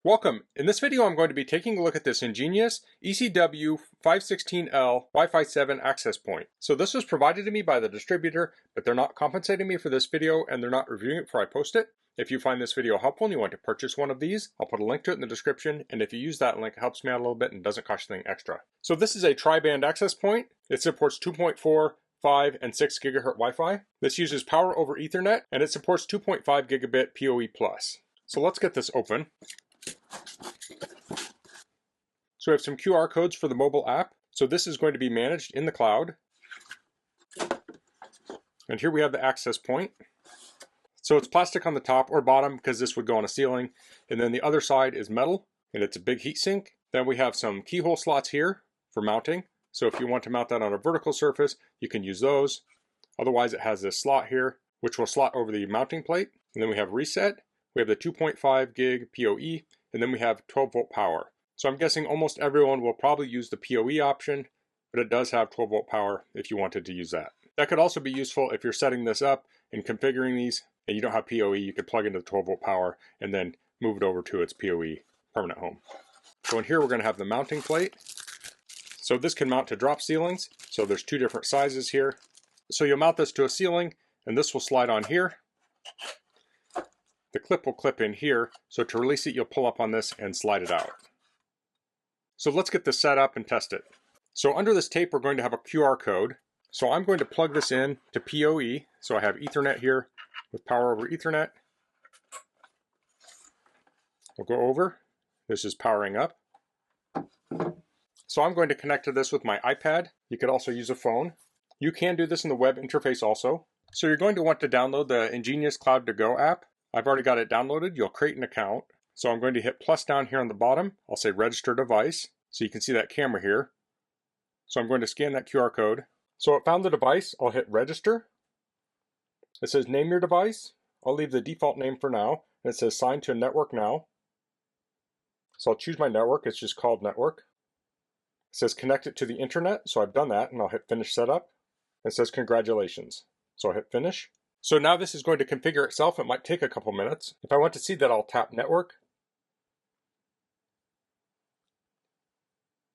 Welcome. In this video I'm going to be taking a look at this EnGenius ECW516L Wi-Fi 7 access point. So this was provided to me by the distributor, but they're not compensating me for this video and they're not reviewing it before I post it. If you find this video helpful and you want to purchase one of these, I'll put a link to it in the description, and if you use that link, it helps me out a little bit and doesn't cost you anything extra. So this is a tri-band access point. It supports 2.4, 5, and 6 gigahertz Wi-Fi. This uses power over Ethernet and it supports 2.5 gigabit PoE+. So let's get this open. So we have some QR codes for the mobile app. So this is going to be managed in the cloud. And here we have the access point. So it's plastic on the top or bottom because this would go on a ceiling. And then the other side is metal and it's a big heat sink. Then we have some keyhole slots here for mounting. So if you want to mount that on a vertical surface, you can use those. Otherwise it has this slot here, which will slot over the mounting plate. And then we have reset. We have the 2.5 gig PoE, and then we have 12 volt power. So I'm guessing almost everyone will probably use the PoE option, but it does have 12 volt power if you wanted to use that. That could also be useful if you're setting this up and configuring these and you don't have PoE, you could plug into the 12 volt power and then move it over to its PoE permanent home. So in here we're going to have the mounting plate. So this can mount to drop ceilings. So there's two different sizes here. So you'll mount this to a ceiling and this will slide on here. The clip will clip in here, so to release it, you'll pull up on this and slide it out. So let's get this set up and test it. So under this tape, we're going to have a QR code. So I'm going to plug this in to PoE. So I have Ethernet here with power over Ethernet. We'll go over. This is powering up. So I'm going to connect to this with my iPad. You could also use a phone. You can do this in the web interface also. So you're going to want to download the EnGenius Cloud to Go app. I've already got it downloaded. You'll create an account. So I'm going to hit plus down here on the bottom. I'll say register device. So you can see that camera here. So I'm going to scan that QR code. So it found the device. I'll hit register. It says name your device. I'll leave the default name for now. And it says sign to a network now. So I'll choose my network. It's just called network. It says connect it to the internet. So I've done that and I'll hit finish setup. It says congratulations. So I'll hit finish. So now this is going to configure itself. It might take a couple minutes. If I want to see that, I'll tap Network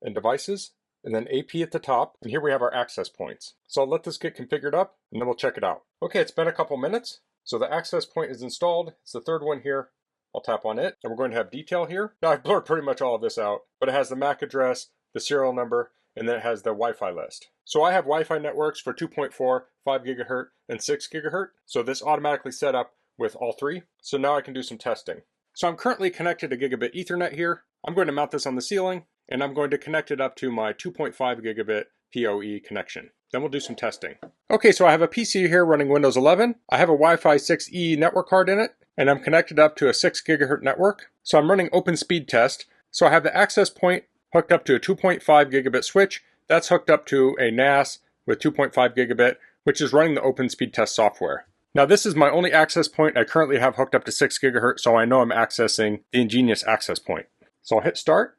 and Devices, and then AP at the top. And here we have our access points. So I'll let this get configured up, and then we'll check it out. Okay, it's been a couple minutes. So the access point is installed. It's the third one here. I'll tap on it, and we're going to have detail here. Now I've blurred pretty much all of this out, but it has the MAC address, the serial number, and then it has the Wi-Fi list. So I have Wi-Fi networks for 2.4, 5 gigahertz, and 6 gigahertz. So this automatically set up with all three. So now I can do some testing. So I'm currently connected to gigabit Ethernet here. I'm going to mount this on the ceiling, and I'm going to connect it up to my 2.5 gigabit PoE connection. Then we'll do some testing. Okay, so I have a PC here running Windows 11. I have a Wi-Fi 6E network card in it, and I'm connected up to a 6 gigahertz network. So I'm running open speed test. So I have the access point hooked up to a 2.5 gigabit switch. That's hooked up to a NAS with 2.5 gigabit, which is running the open speed test software. Now this is my only access point I currently have hooked up to 6 gigahertz, so I know I'm accessing the EnGenius access point. So I'll hit start.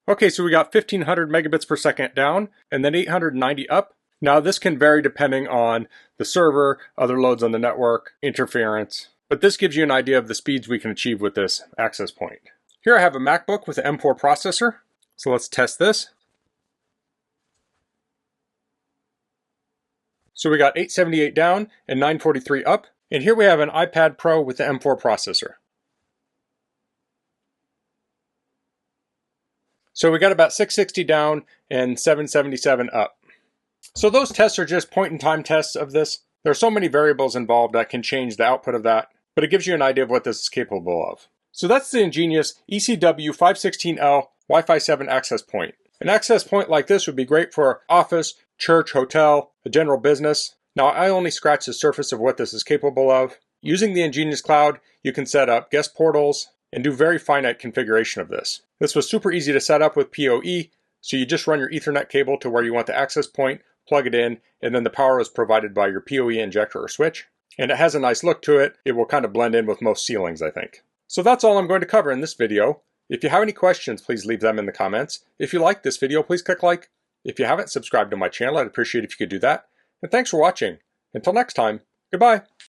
Okay, so we got 1500 megabits per second down and then 890 up. Now this can vary depending on the server, other loads on the network, interference. But this gives you an idea of the speeds we can achieve with this access point. Here I have a MacBook with an M4 processor. So let's test this. So we got 878 down and 943 up. And here we have an iPad Pro with the M4 processor. So we got about 660 down and 777 up. So those tests are just point in time tests of this. There are so many variables involved that can change the output of that, but it gives you an idea of what this is capable of. So that's the EnGenius ECW516L Wi-Fi 7 access point. An access point like this would be great for office, church, hotel, a general business. Now I only scratched the surface of what this is capable of. Using the EnGenius Cloud, you can set up guest portals and do very finite configuration of this. This was super easy to set up with PoE, so you just run your Ethernet cable to where you want the access point, plug it in, and then the power is provided by your PoE injector or switch. And it has a nice look to it. It will kind of blend in with most ceilings, I think. So that's all I'm going to cover in this video. If you have any questions, please leave them in the comments. If you liked this video, please click like. If you haven't subscribed to my channel, I'd appreciate it if you could do that. And thanks for watching. Until next time, goodbye.